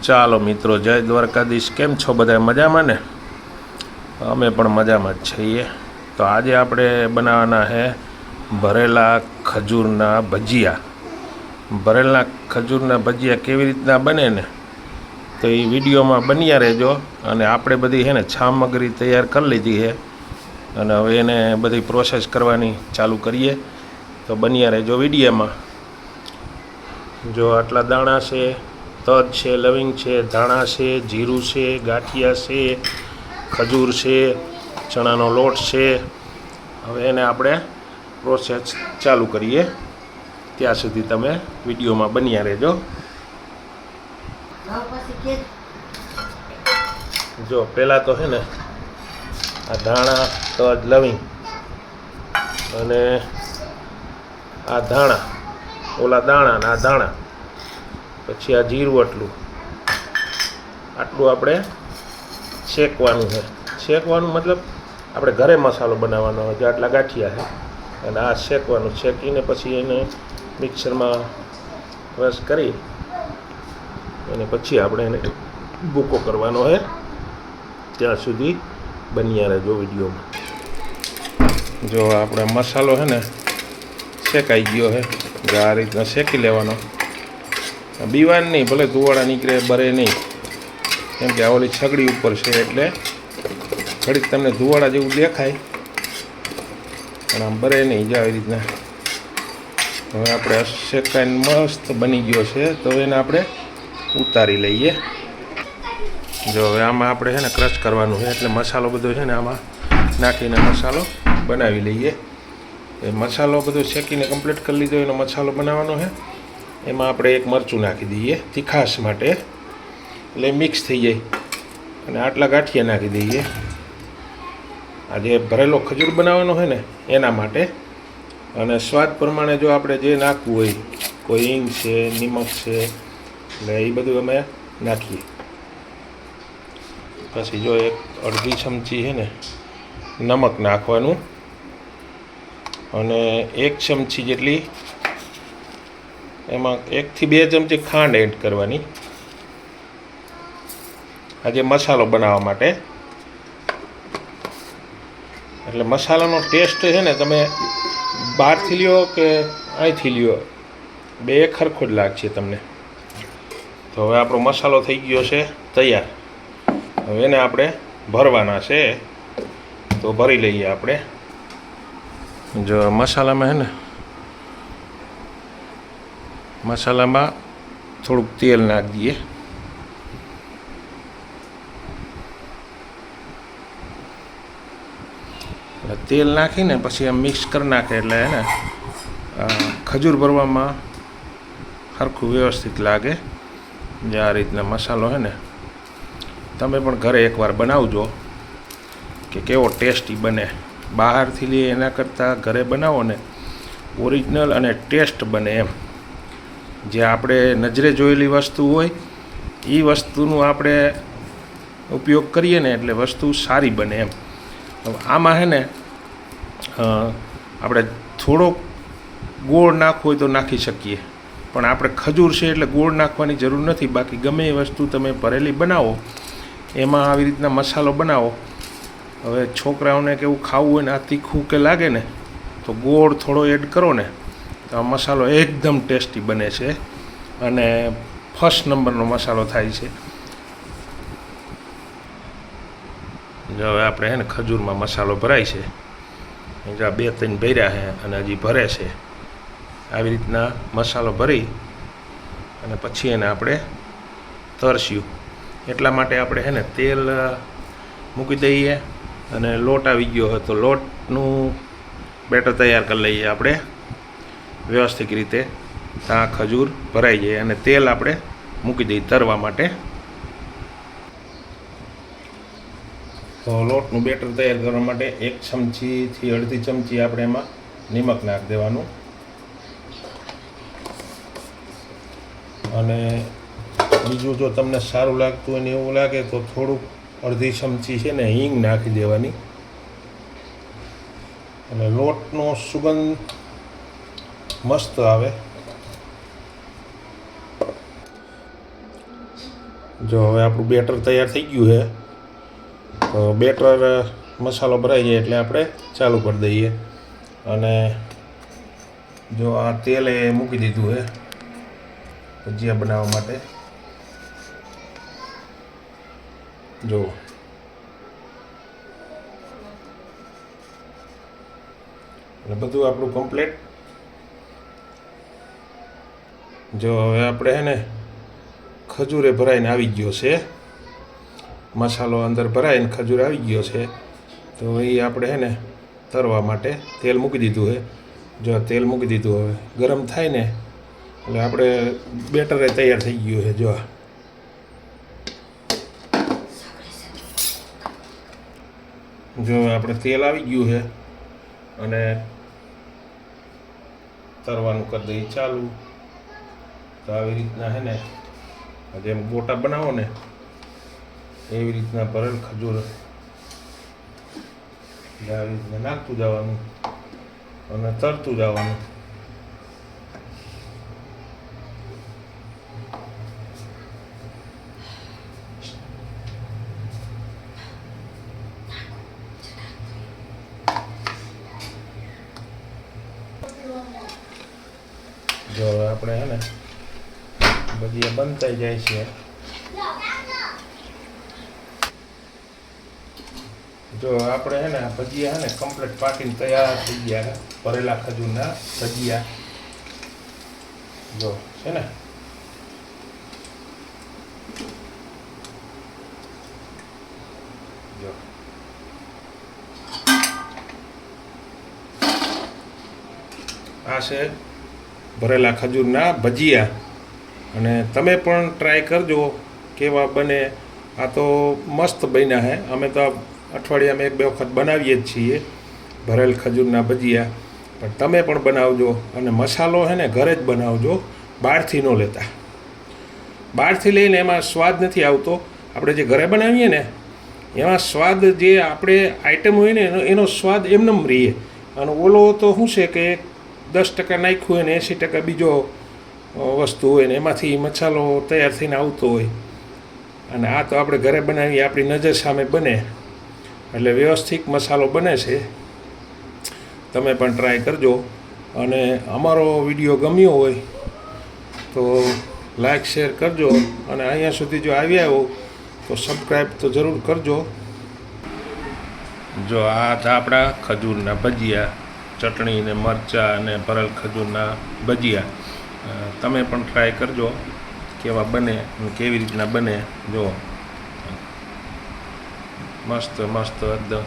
ચાલો મિત્રો, જય દ્વારકાધીશ। કેમ છો બધા? મજામાં ને? અમે પણ મજામાં જ છીએ। તો આજે આપણે બનાવવાના છે ભરેલા ખજૂરના ભજીયા। ભરેલા ખજૂરના ભજીયા કેવી રીતના બને ને, તો એ વિડીયોમાં બન્યા રહેજો। અને આપણે બધી છે ને સામગ્રી તૈયાર કરી લીધી છે, અને હવે એને બધી પ્રોસેસ કરવાની ચાલુ કરીએ। તો બન્યા રહેજો વિડીયોમાં। જો આટલા દાણા છે, તજ છે, લવિંગ છે, ધાણા છે, જીરું છે, ગાંઠિયા છે, ખજૂર છે, ચણાનો લોટ છે। હવે એને આપણે પ્રોસેસ ચાલુ કરીએ, ત્યાં સુધી તમે વિડીયોમાં બન્યા રહેજો। જો પહેલાં તો છે ને આ ધાણા, તજ, લવિંગ અને આ ધાણા, ઓલા દાણા ને આ ધાણા, પછી આ જીરું, આટલું આપણે શેકવાનું છે। શેકવાનું મતલબ આપણે ઘરે મસાલો બનાવવાનો હોય, જે આટલા ગાંઠિયા છે, અને આ શેકવાનું। શેકીને પછી એને મિક્સરમાં ક્રશ કરી અને પછી આપણે એને ભૂકો કરવાનો છે। ત્યાં સુધી બન્યા રહેજો વિડીયોમાં। જો આપણે મસાલો છે ને શેકાઈ ગયો છે, આ રીતના શેકી લેવાનો। બીવાન નહીં, ભલે ધુવાડા નીકળે, બરે નહીં, કેમ કે આ ઓલી છગડી ઉપર છે એટલે ઘડીક તમને ધુવાડા જેવું દેખાય, પણ આમ બરે નહીં, આવી રીતના। હવે આપણે શેકાઈને મસ્ત બની ગયો છે, તો એને આપણે ઉતારી લઈએ। જો હવે આમાં આપણે છે ને ક્રશ કરવાનું છે, એટલે મસાલો બધો છે ને આમાં નાખીને મસાલો બનાવી લઈએ। એ મસાલો બધો શેકીને કમ્પ્લીટ કરી લીધો, એનો મસાલો બનાવવાનો છે। એમાં આપણે એક મરચું નાખી દઈએ તીખાશ માટે, એટલે મિક્સ થઈ જાય। અને આટલા ગાંઠિયા નાખી દઈએ, આ જે ભરેલો ખજૂર બનાવવાનો હોય ને એના માટે। અને સ્વાદ પ્રમાણે જો આપણે જે નાખવું હોય, કોઈ હિંગ છે, નિમક છે, એટલે એ બધું અમે નાખીએ। પછી જો એક અડધી ચમચી છે ને નમક નાખવાનું, અને 1 ચમચી જેટલી એમાં 1 થી 2 ચમચી ખાંડ એડ કરવાની, આજે મસાલો બનાવવા માટે। એટલે મસાલાનો ટેસ્ટ છે ને તમે બહારથી લ્યો કે અહીંથી લ્યો, બે સરખો જ લાગશે તમને। તો હવે આપણો મસાલો થઈ ગયો છે તૈયાર। હવે એને આપણે ભરવાના છે, તો ભરી લઈએ આપણે। જો મસાલામાં છે ને, મસાલામાં થોડુંક તેલ નાખી દઈએ, તેલ નાખીને પછી આમ મિક્સ કરી નાખે, એટલે હે ને ખજૂર ભરવામાં સરખું વ્યવસ્થિત લાગે। જે આ રીતના મસાલો છે ને, તમે પણ ઘરે એકવાર બનાવજો કે કેવો ટેસ્ટી બને। બહારથી લઈએ એના કરતાં ઘરે બનાવો ને ઓરિજિનલ અને ટેસ્ટ બને એમ। જે આપણે નજરે જોયેલી વસ્તુ હોય એ વસ્તુનું આપણે ઉપયોગ કરીએ ને, એટલે વસ્તુ સારી બને એમ। આમાં છે ને આપણે થોડોક ગોળ નાખવો હોય તો નાખી શકીએ, પણ આપણે ખજૂર છે એટલે ગોળ નાખવાની જરૂર નથી। બાકી ગમે એ વસ્તુ તમે ભરેલી બનાવો, એમાં આવી રીતના મસાલો બનાવો। હવે છોકરાઓને કેવું ખાવું હોય ને, આ તીખું કે લાગે ને, તો ગોળ થોડો એડ કરો ને, તો આ મસાલો એકદમ ટેસ્ટી બને છે, અને ફર્સ્ટ નંબરનો મસાલો થાય છે। જો હવે આપણે છે ને ખજૂરમાં મસાલો ભરાય છે, જ્યાં 2-3 ભર્યા છે અને હજી ભરે છે। આવી રીતના મસાલો ભરી અને પછી એને આપણે તરસ્યું, એટલા માટે આપણે છે ને તેલ મૂકી દઈએ, અને લોટ આવી ગયો હોય તો લોટનું બેટર તૈયાર કરી લઈએ આપણે વ્યવસ્થિત રીતે। ત્યાં ખજૂર ભરાઈ જાય અને તેલ આપણે મૂકી દઈએ તરવા માટે। તો લોટનું બેટર તૈયાર કરવા માટે 1 ચમચીથી અડધી ચમચી આપણે એમાં નિમક નાખી દેવાનું, અને બીજું જો તમને સારું લાગતું હોય ને એવું લાગે તો થોડુંક અડધી ચમચી છે ને હિંગ નાખી દેવાની, અને લોટનો સુગંધ મસ્ત આવે। જો હવે આપણું બેટર તૈયાર થઈ ગયું છે. તો બેટર મસાલો ભરાઈ જાય એટલે આપણે ચાલુ કરી દઈએ. અને જો આ તેલ એ મૂકી દીધું છે ભજીયા બનાવવા માટે. જો એટલે બધું આપણું કમ્પ્લીટ. જો હવે આપણે હે ને ખજૂરે ભરાઈને આવી ગયો છે, મસાલો અંદર ભરાઈને ખજૂર આવી ગયો છે. તો એ આપણે હે ને તરવા માટે તેલ મૂકી દીધું છે. જો તેલ મૂકી દીધું, હવે ગરમ થાય ને એટલે આપણે બેટરે તૈયાર થઈ ગયું છે. જો આપણે તેલ આવી ગયું છે અને તરવાનું કરી દઈએ ચાલુ. તો આવી રીતના હે ને જેમ ગોટા બનાવો ને એવી રીતના ભરેલ ખજૂર આવી રીતના નાખતું જવાનું અને તરતું જવાનું. જો આપણે હે ને ભજીયા બનતા જાય છે. જો આપણે હે ને ભજીયા હે ને કમ્પ્લીટ પાકીને તૈયાર થઈ ગયા. ભરેલા ખજૂરના ભજીયા જો છે ને. જો આ છે ભરેલા ખજૂરના ભજીયા. અને તમે પણ ટ્રાય કરજો કેવા બને. આ તો મસ્ત બન્યા છે. અમે તો અઠવાડિયામાં 1-2 વખત બનાવીએ જ છીએ ભરેલ ખજૂરના ભજીયા. પણ તમે પણ બનાવજો અને મસાલો છે ને ઘરે જ બનાવજો, બહારથી ન લેતા. બહારથી લઈને એમાં સ્વાદ નથી આવતો. આપણે જે ઘરે બનાવીએ ને એમાં સ્વાદ, જે આપણે આઈટમ હોય ને એનો સ્વાદ એમનેમ રહીએ. અને ઓલો તો શું છે કે 10% નાખ્યું હોય ને 80% બીજો વસ્તુ હોય ને એમાંથી મસાલો તૈયાર થઈને આવતો હોય. અને આ તો આપણે ઘરે બનાવીએ, આપણી નજર સામે બને એટલે વ્યવસ્થિત મસાલો બને છે. તમે પણ ટ્રાય કરજો. અને અમારો વિડીયો ગમ્યો હોય તો લાઈક શેર કરજો. અને અહીંયા સુધી જો આવ્યા હો તો સબસ્ક્રાઈબ તો જરૂર કરજો. જો આ હતા આપણા ખજૂરના ભજીયા, ચટણી ને મરચાં અને ભરેલ ખજૂરના ભજીયા. તમે પણ ટ્રાય કરજો કેવા બને અને કેવી રીતના બને. જો મસ્ત મસ્ત એકદમ